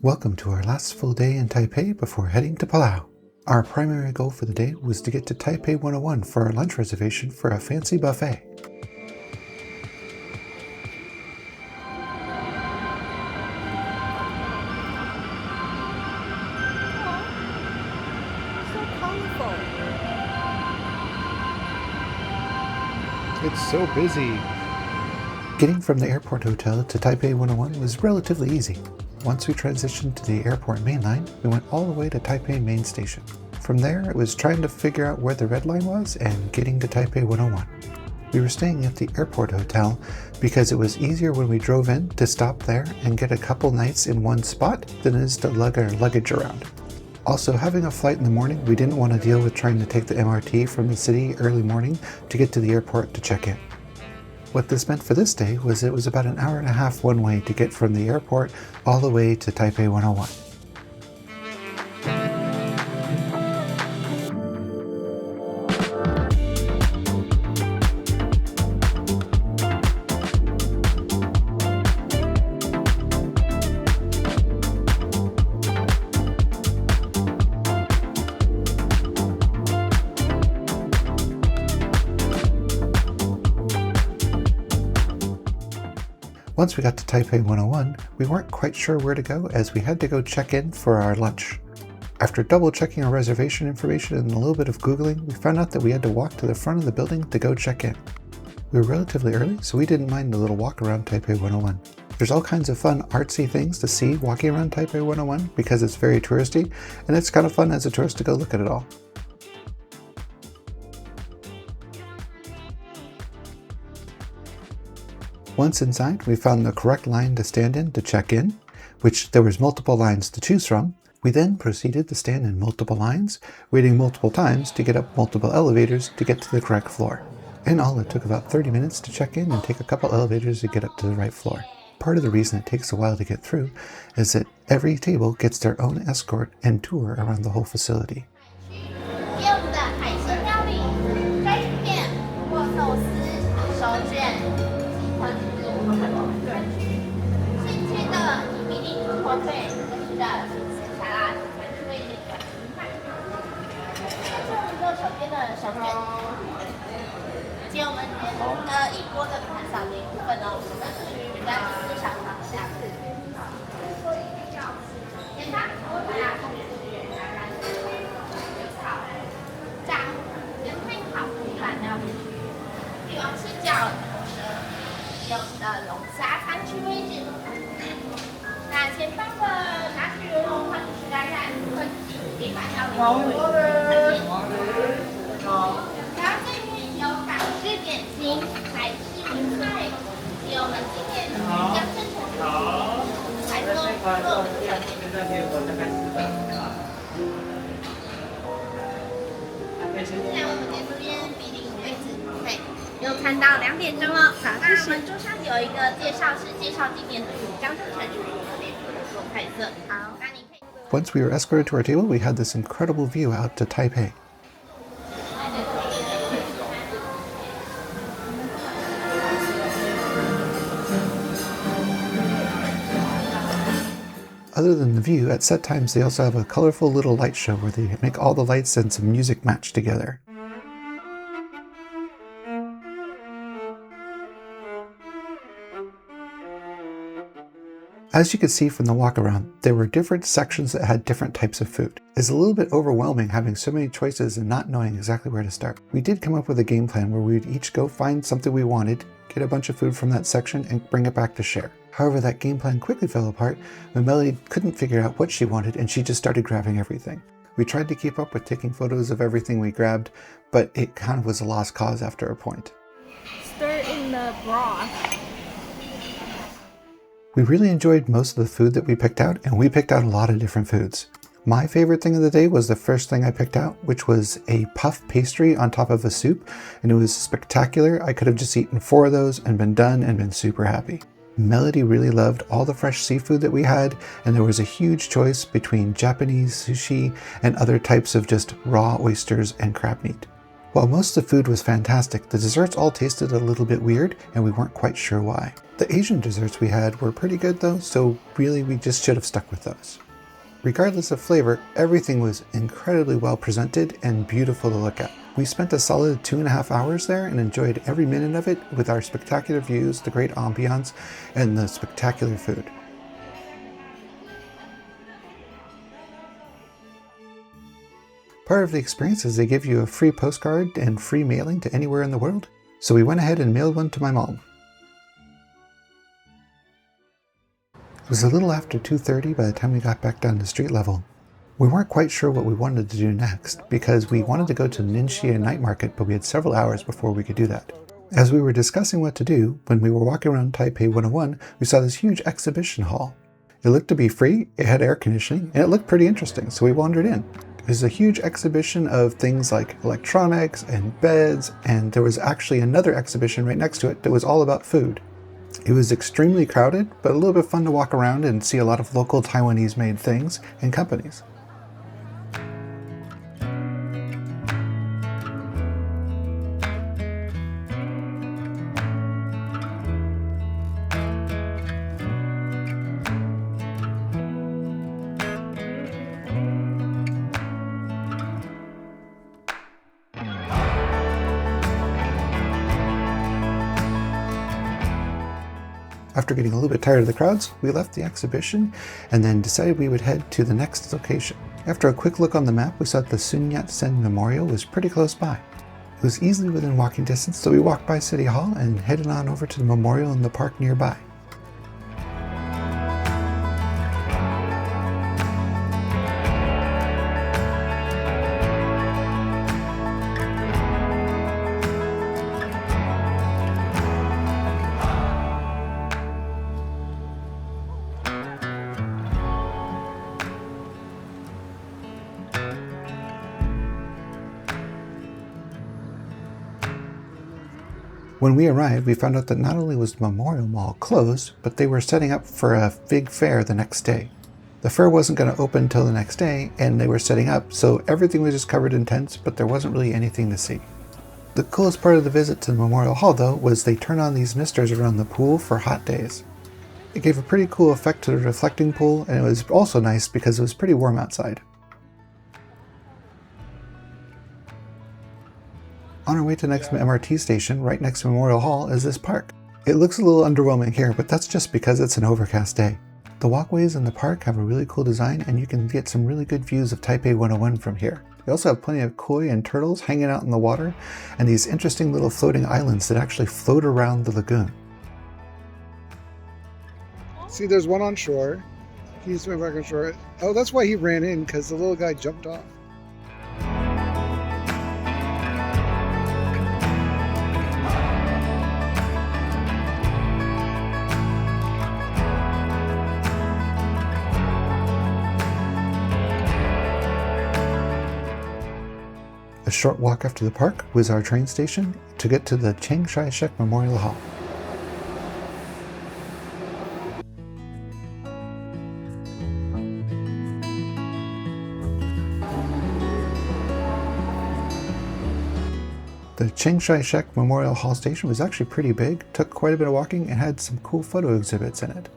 Welcome to our last full day in Taipei before heading to Palau. Our primary goal for the day was to get to Taipei 101 for our lunch reservation for a fancy buffet. It's so busy. Getting from the airport hotel to Taipei 101 was relatively easy. Once we transitioned to the airport main line, we went all the way to Taipei main station. From there, it was trying to figure out where the red line was and getting to Taipei 101. We were staying at the airport hotel because it was easier when we drove in to stop there and get a couple nights in one spot than it is to lug our luggage around. Also, having a flight in the morning, we didn't want to deal with trying to take the MRT from the city early morning to get to the airport to check in. What this meant for this day was it was about an hour and a half one way to get from the airport all the way to Taipei 101. Once we got to Taipei 101, we weren't quite sure where to go as we had to go check in for our lunch. After double checking our reservation information and a little bit of Googling, we found out that we had to walk to the front of the building to go check in. We were relatively early, so we didn't mind the little walk around Taipei 101. There's all kinds of fun artsy things to see walking around Taipei 101 because it's very touristy, and it's kind of fun as a tourist to go look at it all. Once inside, we found the correct line to stand in to check in, which there was multiple lines to choose from. We then proceeded to stand in multiple lines, waiting multiple times to get up multiple elevators to get to the correct floor. In all, it took about 30 minutes to check in and take a couple elevators to get up to the right floor. Part of the reason it takes a while to get through is that every table gets their own escort and tour around the whole facility. Once we were escorted to our table, we had this incredible view out to Taipei. Other than the view, at set times they also have a colorful little light show where they make all the lights and some music match together. As you could see from the walk around, there were different sections that had different types of food. It's a little bit overwhelming having so many choices and not knowing exactly where to start. We did come up with a game plan where we would each go find something we wanted, get a bunch of food from that section, and bring it back to share. However, that game plan quickly fell apart when Melody couldn't figure out what she wanted and she just started grabbing everything. We tried to keep up with taking photos of everything we grabbed, but it kind of was a lost cause after a point. Stir in the broth. We really enjoyed most of the food that we picked out, and we picked out a lot of different foods. My favorite thing of the day was the first thing I picked out, which was a puff pastry on top of a soup, and it was spectacular. I could have just eaten 4 of those and been done and been super happy. Melody really loved all the fresh seafood that we had, and there was a huge choice between Japanese sushi and other types of just raw oysters and crab meat. While most of the food was fantastic, the desserts all tasted a little bit weird and we weren't quite sure why. The Asian desserts we had were pretty good though, so really we just should have stuck with those. Regardless of flavor, everything was incredibly well presented and beautiful to look at. We spent a solid 2.5 hours there and enjoyed every minute of it with our spectacular views, the great ambiance, and the spectacular food. Part of the experience is they give you a free postcard and free mailing to anywhere in the world, so we went ahead and mailed one to my mom. It was a little after 2:30 by the time we got back down to street level. We weren't quite sure what we wanted to do next, because we wanted to go to Ningxia Night Market, but we had several hours before we could do that. As we were discussing what to do, when we were walking around Taipei 101, we saw this huge exhibition hall. It looked to be free, it had air conditioning, and it looked pretty interesting, so we wandered in. There's a huge exhibition of things like electronics and beds, and there was actually another exhibition right next to it that was all about food. It was extremely crowded, but a little bit fun to walk around and see a lot of local Taiwanese made things and companies. After getting a little bit tired of the crowds, we left the exhibition and then decided we would head to the next location. After a quick look on the map, we saw that the Yat-sen Memorial was pretty close by. It was easily within walking distance, so we walked by City Hall and headed on over to the memorial in the park nearby. When we arrived, we found out that not only was the Memorial Mall closed, but they were setting up for a big fair the next day. The fair wasn't going to open until the next day, and they were setting up, so everything was just covered in tents, but there wasn't really anything to see. The coolest part of the visit to the Memorial Hall, though, was they turned on these misters around the pool for hot days. It gave a pretty cool effect to the reflecting pool, and it was also nice because it was pretty warm outside. On our way to the next MRT station, right next to Memorial Hall, is this park. It looks a little underwhelming here, but that's just because it's an overcast day. The walkways in the park have a really cool design, and you can get some really good views of Taipei 101 from here. They also have plenty of koi and turtles hanging out in the water, and these interesting little floating islands that actually float around the lagoon. See, there's one on shore. He's swimming back on shore. Oh, that's why he ran in, because the little guy jumped off. A short walk after the park was our train station to get to the Kai-shek Memorial Hall. The Kai-shek Memorial Hall station was actually pretty big, took quite a bit of walking, and had some cool photo exhibits in it.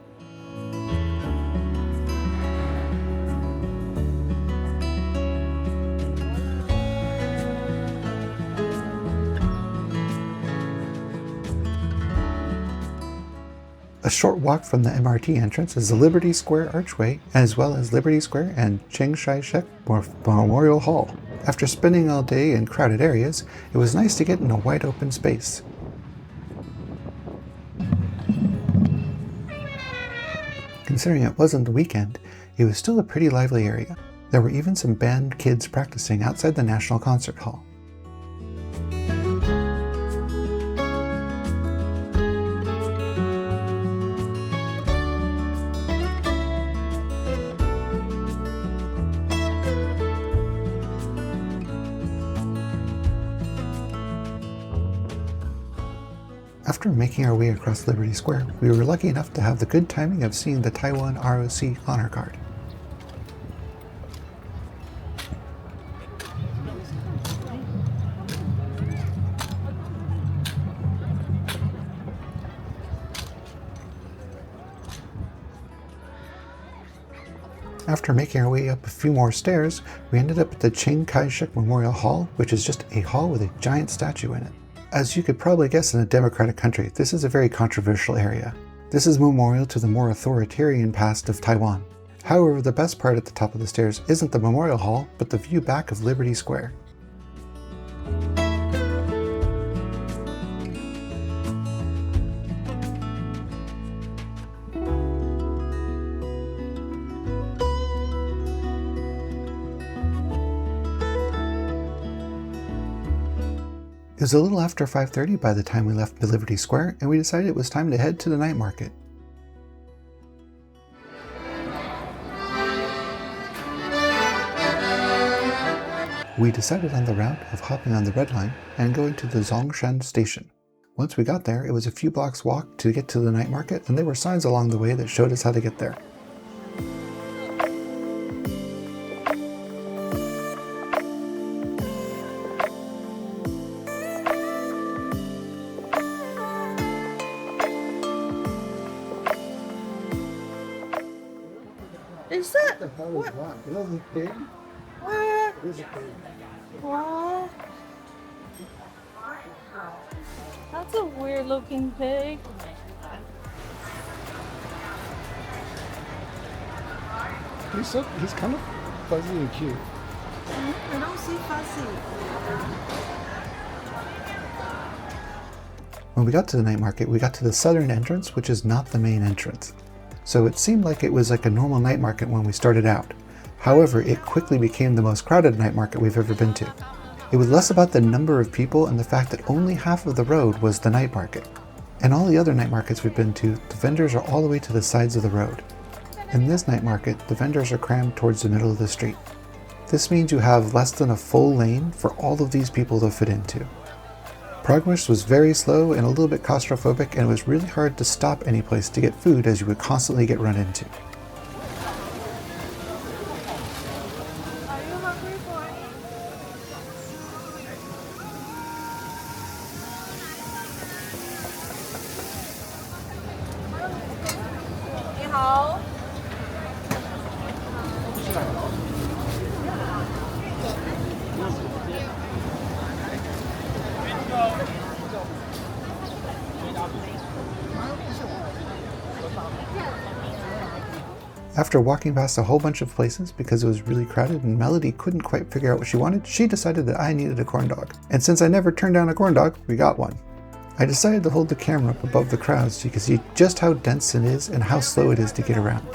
A short walk from the MRT entrance is the Liberty Square Archway, as well as Liberty Square and Kai-shek Memorial Hall. After spending all day in crowded areas, it was nice to get in a wide open space. Considering it wasn't the weekend, it was still a pretty lively area. There were even some band kids practicing outside the National Concert Hall. After making our way across Liberty Square, we were lucky enough to have the good timing of seeing the Taiwan ROC Honor Guard. After making our way up a few more stairs, we ended up at the Chiang Kai-shek Memorial Hall, which is just a hall with a giant statue in it. As you could probably guess, in a democratic country, this is a very controversial area. This is a memorial to the more authoritarian past of Taiwan. However, the best part at the top of the stairs isn't the memorial hall, but the view back of Liberty Square. It was a little after 5:30 by the time we left the Liberty Square, and we decided it was time to head to the night market. We decided on the route of hopping on the red line and going to the Zhongshan station. Once we got there, it was a few blocks walk to get to the night market, and there were signs along the way that showed us how to get there. Is that What the hell what? is that? Is that a pig? What? It is a pig. What? That's a weird looking pig. He's kind of fuzzy and cute. I don't see fuzzy. When we got to the night market, we got to the southern entrance, which is not the main entrance. So it seemed like it was like a normal night market when we started out. However, it quickly became the most crowded night market we've ever been to. It was less about the number of people and the fact that only half of the road was the night market. In all the other night markets we've been to, the vendors are all the way to the sides of the road. In this night market, the vendors are crammed towards the middle of the street. This means you have less than a full lane for all of these people to fit into. Progress was very slow and a little bit claustrophobic, and it was really hard to stop any place to get food as you would constantly get run into. Are you hungry for any? 你好。After walking past a whole bunch of places because it was really crowded and Melody couldn't quite figure out what she wanted, she decided that I needed a corn dog. And since I never turned down a corn dog, we got one. I decided to hold the camera up above the crowd so you can see just how dense it is and how slow it is to get around.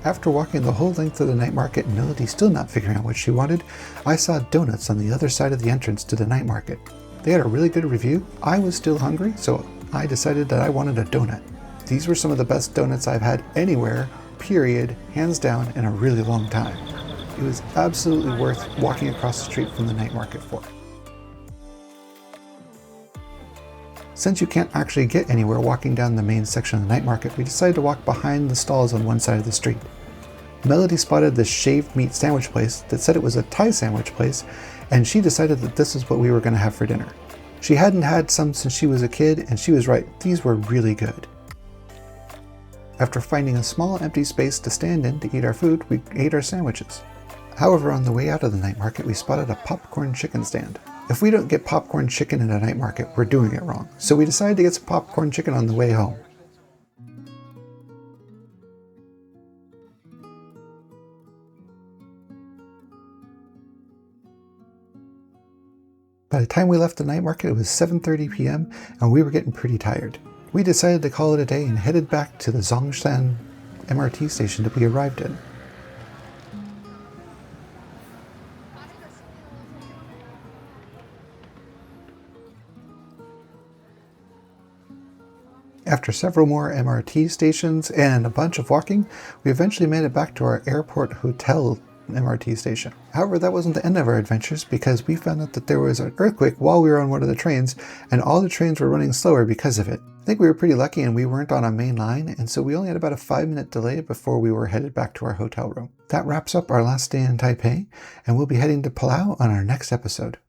After walking the whole length of the night market and Melody still not figuring out what she wanted, I saw donuts on the other side of the entrance to the night market. They had a really good review. I was still hungry, so I decided that I wanted a donut. These were some of the best donuts I've had anywhere, period, hands down, in a really long time. It was absolutely worth walking across the street from the night market for. Since you can't actually get anywhere walking down the main section of the night market, we decided to walk behind the stalls on one side of the street. Melody spotted this shaved meat sandwich place that said it was a Thai sandwich place, and she decided that this is what we were going to have for dinner. She hadn't had some since she was a kid, and she was right, these were really good. After finding a small empty space to stand in to eat our food, we ate our sandwiches. However, on the way out of the night market, we spotted a popcorn chicken stand. If we don't get popcorn chicken in a night market, we're doing it wrong. So we decided to get some popcorn chicken on the way home. By the time we left the night market, it was 7:30 p.m. and we were getting pretty tired. We decided to call it a day and headed back to the Zhongshan MRT station that we arrived in. After several more MRT stations and a bunch of walking, we eventually made it back to our airport hotel MRT station. However, that wasn't the end of our adventures because we found out that there was an earthquake while we were on one of the trains and all the trains were running slower because of it. I think we were pretty lucky and we weren't on a main line, and so we only had about a 5-minute delay before we were headed back to our hotel room. That wraps up our last day in Taipei, and we'll be heading to Palau on our next episode.